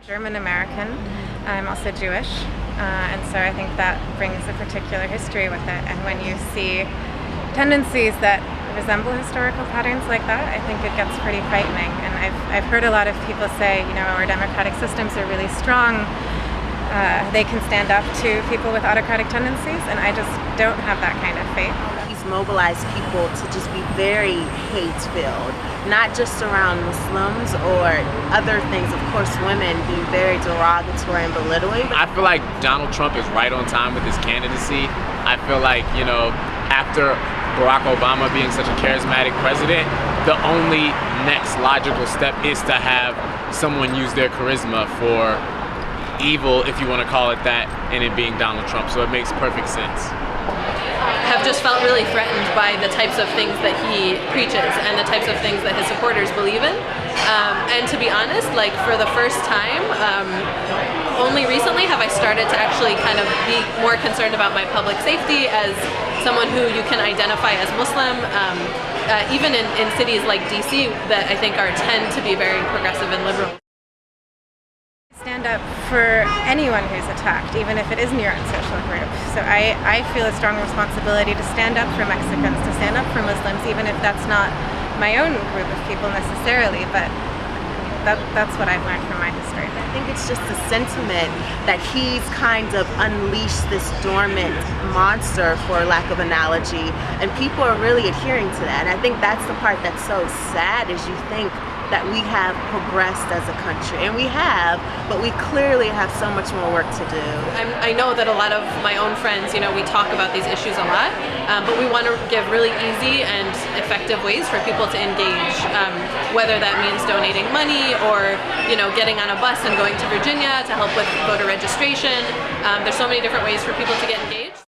German American. I'm also Jewish, and so I think that brings a particular history with it. And when you see tendencies that resemble historical patterns like that, I think it gets pretty frightening. And I've heard a lot of people say, our democratic systems are really strong. They can stand up to people with autocratic tendencies, and I just don't have that kind of faith. He's mobilized people to just be very hate-filled, not just around Muslims or other things. Of course, women being very derogatory and belittling. I feel like Donald Trump is right on time with his candidacy. I feel like, after Barack Obama being such a charismatic president, the only next logical step is to have someone use their charisma for evil, if you want to call it that, and it being Donald Trump. So it makes perfect sense. Have just felt really threatened by the types of things that he preaches and the types of things that his supporters believe in. And to be honest, for the first time, only recently have I started to actually kind of be more concerned about my public safety as someone who you can identify as Muslim, even in cities like DC that I think tend to be very progressive and liberal. Stand up for anyone who's attacked, even if it isn't your own social group. So I feel a strong responsibility to stand up for Mexicans, to stand up for Muslims, even if that's not my own group of people necessarily, but that's what I've learned from my history. I think it's just the sentiment that he's kind of unleashed this dormant monster, for lack of analogy, and people are really adhering to that. And I think that's the part that's so sad, is you think that we have progressed as a country, and we have, but we clearly have so much more work to do. I know that a lot of my own friends, we talk about these issues a lot, but we want to give really easy and effective ways for people to engage, whether that means donating money or, getting on a bus and going to Virginia to help with voter registration. There's so many different ways for people to get engaged.